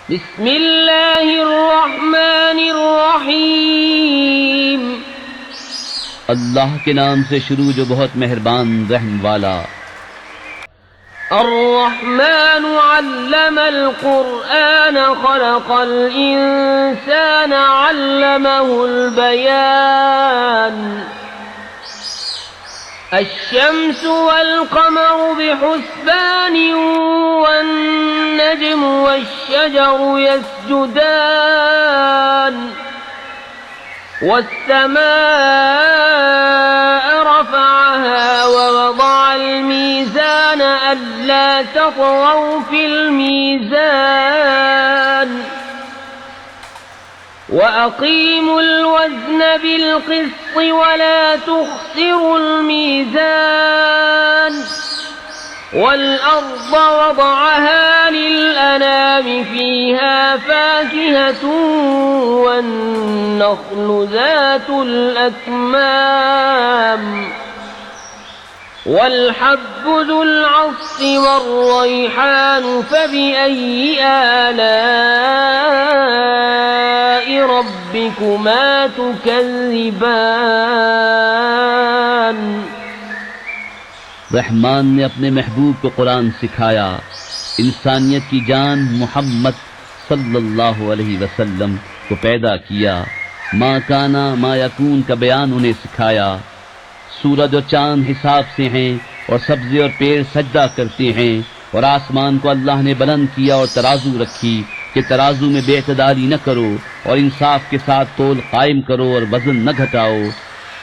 बिस्मिल्लाहिर्रहमानिर्रहीम। अल्लाह के नाम से शुरू जो बहुत मेहरबान रहम वाला। अर्रहमान अल्लमल कुरआन खलक़ल इंसान अल्लमहुल बयान। अश्शम्स वल क़मर बिहुस्बान वन्नज्म वश्शजरु यस्जुदान। वस्समाअ रफ़अहा ववضع الميزان ألا تطغوا في الميزان وأقيموا الوزن بالقسط ولا تخسروا الميزان والأرض وضعها للأنام فيها فاكهة والنخل ذات الأكمام والحب ذو العصف والريحان فبأي آلاء ربكما تكذبان। रहमान ने अपने महबूब को कुरान सिखाया, इंसानियत की जान मोहम्मद सल्लल्लाहु अलैहि वसल्लम को पैदा किया। माँ काना माँ यकून का बयान उन्हें सिखाया। सूरज और चांद हिसाब से हैं और सब्ज़े और पेड़ सजदा करते हैं। और आसमान को अल्लाह ने बुलंद किया और तराजू रखी कि तराजू में बेइतदाली न करो और इंसाफ के साथ तोल कायम करो और वजन न घटाओ।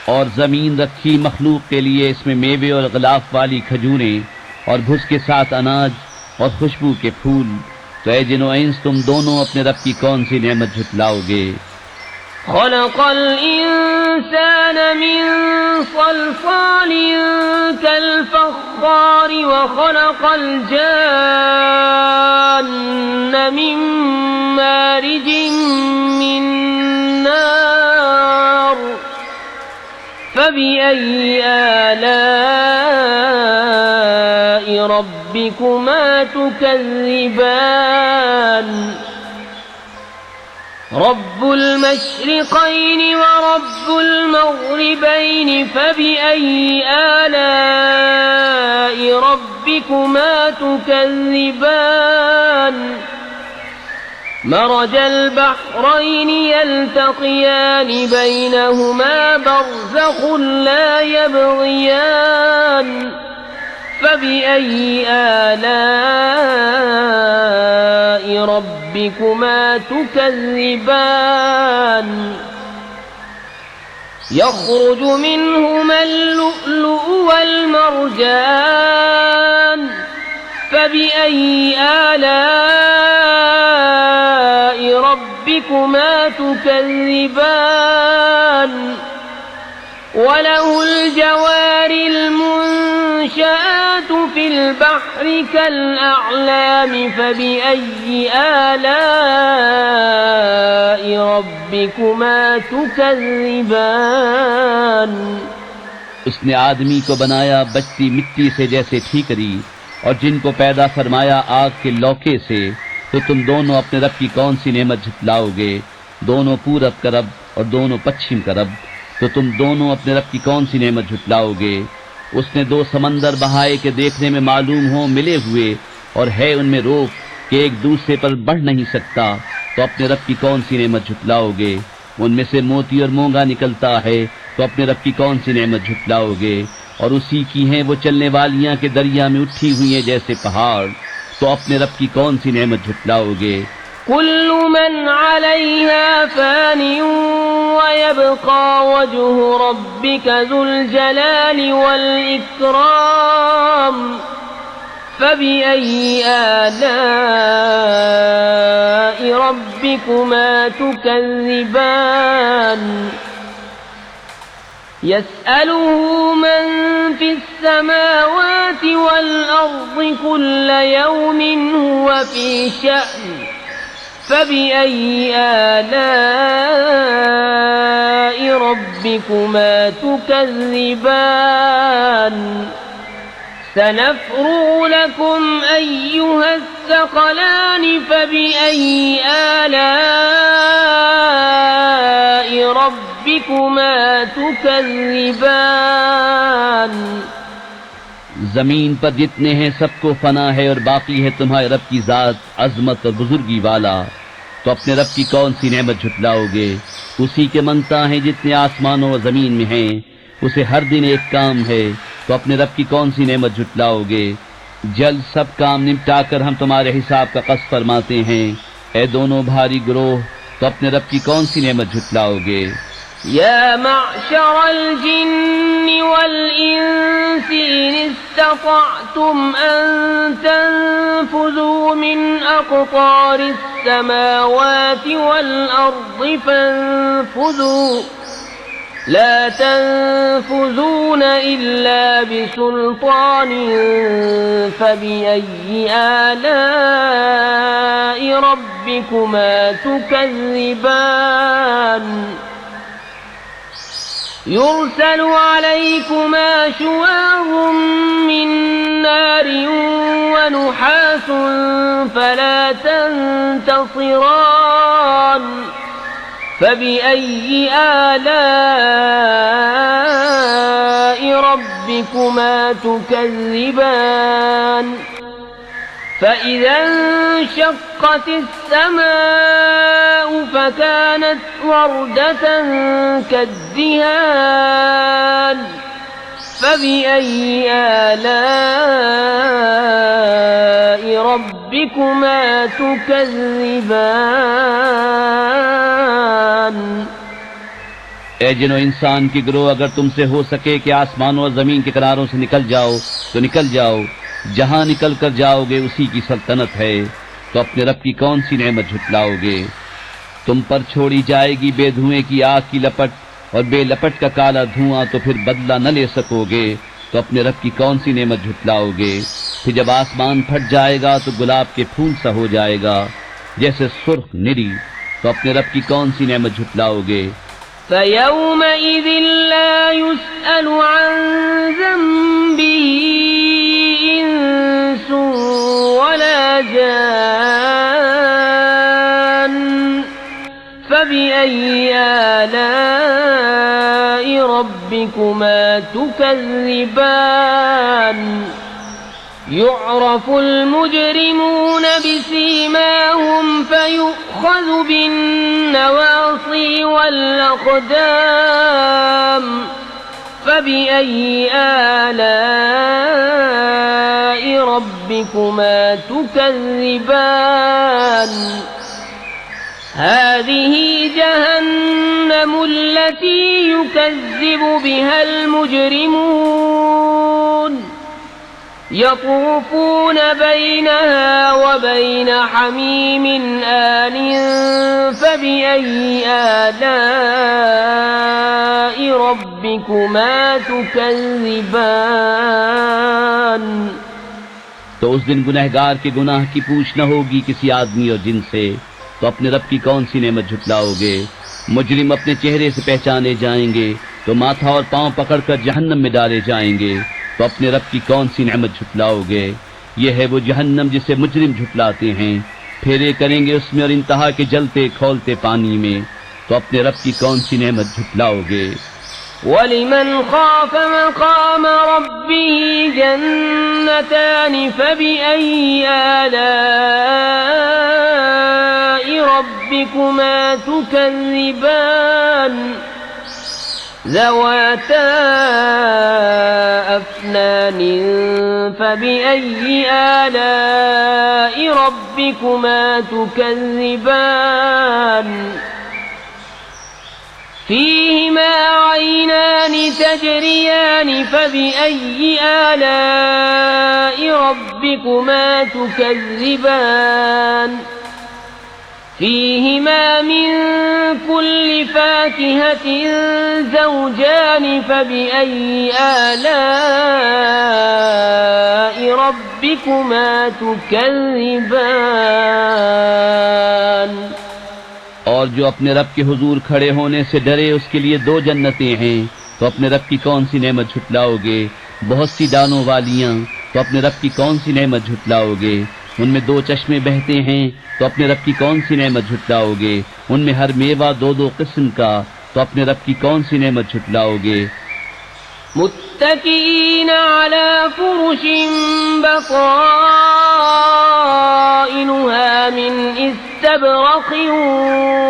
और जमीन रखी मखलूक के लिए, इसमें मेवे और गलाफ वाली खजूरें और भुस के साथ अनाज और खुशबू के फूल। तो ऐ जिन और इंस, तुम दोनों अपने रब की कौन सी नेमत झुटलाओगे? खलक़ल इंसान मिन सल्सालिन कल-फ़ख़्ख़ार व खलक़ल जान्न मिन मारिजिन मिन नार फबिअय्यि आलाइ रब्बिकुमा तुकज़्ज़िबान। रब्बुल मशरिक़ैन व रब्बुल मग़रिबैन फबिअय्यि आलाइ रब्बिकुमा तुकज़्ज़िबान। मरजल बहरैन यल्तक़ियान बैनहुमा बरज़ख़ुन ला यबग़ियान फबिअय्यि आलाइ रब्बिकुमा तुकज़्ज़िबान। यख़रुजु मिनहुमा अल-लुअ्लुअु वल-मरजान फबिअय्यि आलाइ रब्बिकुमा तुकज़्ज़िबान। वलहुल जवारिल मुंशआतु फिल बहरि कल-अअलाम फबिअय्यि आलाइ रब्बिकुमा तुकज़्ज़िबान। उसने आदमी को बनाया बचती मिट्टी से जैसे ठीकरी, और जिनको पैदा फरमाया आग के लौके से। तो तुम दोनों अपने रब की कौन सी नेमत झुटलाओगे? दोनों पूरब का रब और दोनों पश्चिम का रब। तो तुम दोनों अपने रब की कौन सी नेमत झुटलाओगे? उसने दो समंदर बहाए के देखने में मालूम हो मिले हुए, और है उनमें रोक कि एक दूसरे पर बढ़ नहीं सकता। तो अपने रब की कौन सी नेमत झुटलाओगे? उनमें से मोती और मूंगा निकलता है। तो अपने रब की कौन सी नेमत झुटलाओगे? और उसी की हैं वो चलने वालियां के दरिया में उठी हुई हैं जैसे पहाड़। तो अपने रब की कौन सी नेमत झुटलाओगे? कुल्लु मन अलैहा फ़ानिन व यब्क़ा वज्हु रब्बिका ज़ुल जलालि वल इकराम फबिअय्यि आलाइ रब्बिकुमा तुकज़्ज़िबान। यस्अलुहु मन फिस्समावाति वल अर्ज़ि कुल्ल यौमिन हुवा फ़ी शअन फबिअय्यि आलाइ रब्बिकुमा तुकज़्ज़िबान। سنفرغ لكم أيها الثقلان فبأي آلاء ربكما تكذبان जमीन पर जितने हैं सबको फना है और बाकी है तुम्हारे रब की जात अजमत और बुजुर्गी वाला। तो अपने रब की कौन सी नेमत झुटलाओगे? उसी के मंगता है जितने आसमानों और जमीन में हैं, उसे हर दिन एक काम है। तो अपने रब की कौन सी नेमत झुटलाओगे? जल्द सब काम निपटाकर हम तुम्हारे हिसाब का कस फरमाते हैं। ए दोनों भारी गिरोह, तो अपने रब की कौन सी नेमत झुटलाओगे? يا معشر الجن والإنس إن استطعتم أن تنفذوا من أقطار السماوات والأرض فانفذوا لا تنفذون إلا بسلطان فبأي آلاء ربكما تكذبان يرسل عليكما شواظ من نار ونحاس فلا تنتصران فبأي آلاء ربكما تكذبان فإذا انشقت السماء فكانت وردة كالدهان فبأي آلاء ربكما تكذبان ए जिनो इंसान की गिरोह, अगर तुमसे हो सके कि आसमानों और जमीन के किनारों से निकल जाओ तो निकल जाओ। जहां निकल कर जाओगे उसी की सल्तनत है। तो अपने रब की कौन सी नेमत झुटलाओगे? तुम पर छोड़ी जाएगी बेधुएं की आग की लपट और बेलपट का काला धुआं, तो फिर बदला न ले सकोगे। तो अपने रब की कौन सी नेमत झुटलाओगे? फिर जब आसमान फट जाएगा तो गुलाब के फूल सा हो जाएगा जैसे सुर्ख निरी। तो अपने रब की कौन सी नेमत झुटलाओगे? فيومئذ لا يسأل عن ذنبه إنس ولا جان فبأي آلاء ربكما تكذبان يعرف المجرمون بسيماهم فيؤخذ بالنواصي والأقدام فبأي آلاء ربكما تكذبان هذه جهنم التي يكذب بها المجرمون يطوفون بينها وبين حميم آن فبأي آلاء ربكما تكذبان तो उस दिन गुनहगार के गुनाह की पूछ न होगी किसी आदमी और जिन से। तो अपने रब की कौन सी नेमत झुटलाओगे? मुजरिम अपने चेहरे से पहचाने जाएंगे तो माथा और पांव पकड़कर जहन्नम में डाले जाएंगे। तो अपने रब की कौन सी नेमत झुटलाओगे? ये है वो जहन्नम जिसे मुजरिम झुटलाते हैं। फेरे करेंगे उसमें और इंतहा के जलते खौलते पानी में। तो अपने रब की कौन सी नेमत झुटलाओगे? वलिमन खाफ मकाम रब्बिही जन्नतान फबिअय्यि आलाइ रब्बिकुमा तुकज़्ज़िबान ذواتا أفنان فبأي آلاء ربكما تكذبان فيهما عينان تجريان فبأي آلاء ربكما تكذبان فيهما من كل فاكهة زوجان فبأي آلاء ربكما تكذبان और जो अपने रब के हुजूर खड़े होने से डरे उसके लिए दो जन्नतें हैं। तो अपने रब की कौन सी नेमत झुटलाओगे? बहुत सी दानों वालियां तो अपने रब की कौन सी नेमत झुटलाओगे? उनमें 2 चश्मे बहते हैं तो अपने रब की कौन सी नेमत झुटलाओगे? उनमें हर मेवा 2-2 किस्म का, तो अपने रब की कौन सी नेमत झुटलाओगे? मुत्तकीन अला फुरुशिन बताइनुहा मिन इस्तबरक़िन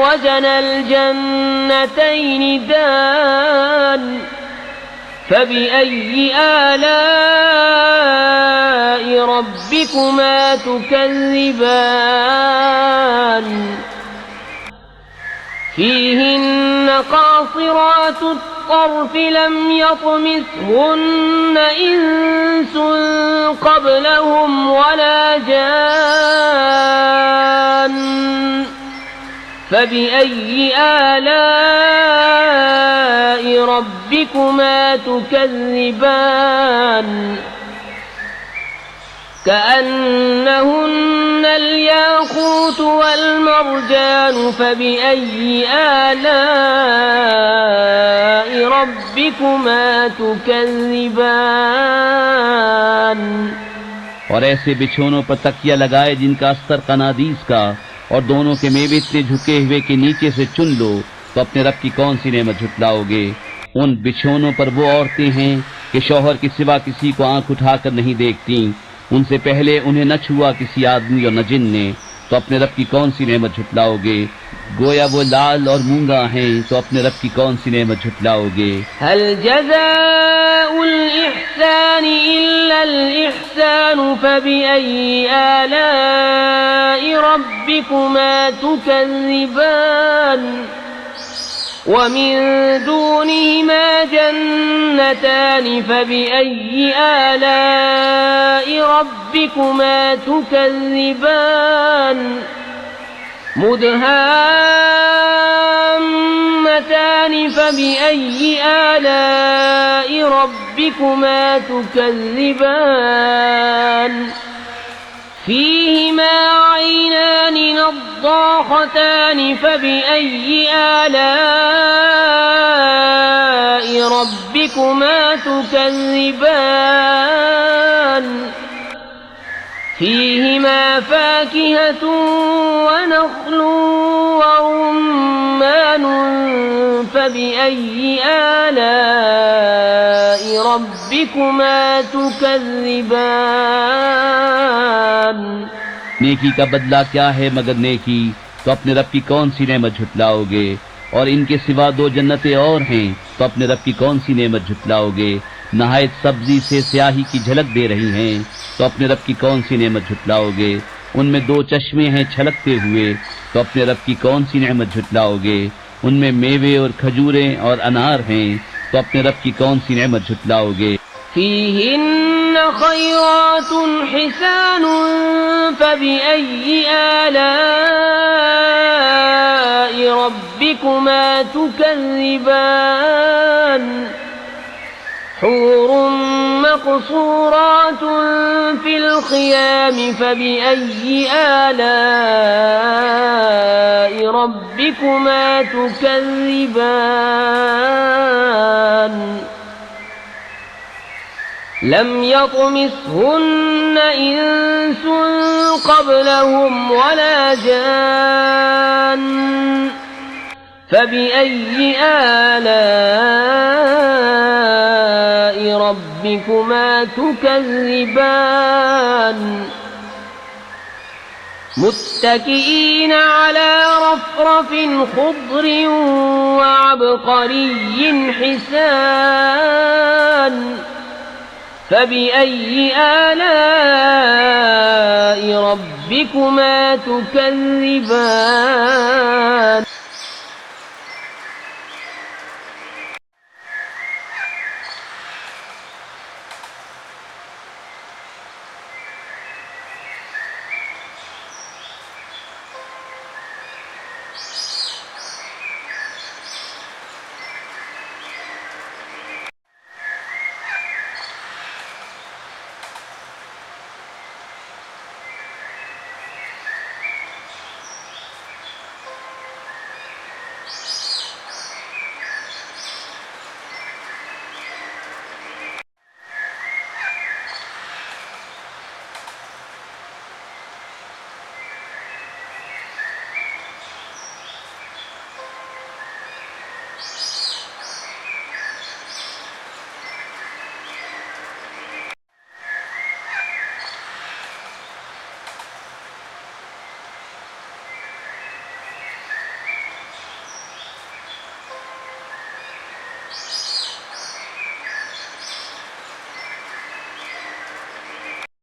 वजनल जन्नतैन दान फबिअय्यि आलाइ रब्बिकुमा तुकज़्ज़िबान فيهن قاصرات الطرف لم يطمثهن إنس قبلهم ولا جان فبأي آلاء ربكما تكذبان كأنهن الياقوت والمرجان فبأي آلاء ربكما تكذبان और ऐसे बिछोनों पर तकिया लगाए जिनका अस्तर कनादीस का, और दोनों के मेवे इतने झुके हुए कि नीचे से चुन लो, तो अपने रब की कौन सी नेमत झुटलाओगे? उन बिछोनों पर वो औरतें हैं कि शौहर के सिवा किसी को आंख उठाकर नहीं देखती, उनसे पहले उन्हें न छुआ किसी आदमी और न जिन ने, तो अपने रब की कौन सी नेमत झुटलाओगे? गोया वो लाल और मूंगा हैं, तो अपने रब की कौन सी नेमत झुटलाओगे? हल जज़ाउल इहसान इल्लल इहसान फबिअय्यि आलाइ रब्बिकुमा तुकज़्ज़िबान ومن دونهما جنتان فبأي آلاء ربكما تكذبان مدهامتان فبأي آلاء ربكما تكذبان فيهما عينان نضاختان فبأي آلاء ربكما تكذبان فيهما فاكهة ونخل ورمان فبأي آلاء ربكما تكذبان नेकी का बदला क्या है मगर नेकी, तो अपने रब की कौन सी नेमत झुटलाओगे? और इनके सिवा 2 जन्नतें और हैं, तो अपने रब की कौन सी नेमत झुटलाओगे? नहायत सब्जी से स्याही की झलक दे रही हैं, तो अपने रब की कौन सी नेमत झुटलाओगे? उनमें 2 चश्मे हैं छलकते हुए, तो अपने रब की कौन सी नेमत झुटलाओगे? उनमें मेवे और खजूरें और अनार हैं, तो अपने रब की कौन सी नेमत झुटलाओगे? فيهن خيرات حسان فبأي آلاء ربكما تكذبان حور مقصورات في الخيام فبأي آلاء ربكما تكذبان لم يطمثهن إنس قبلهم ولا جان فبأي آلاء ربكما تكذبان متكئين على رفرف خضر وعبقري حسان فبأي آلاء ربكما تكذبان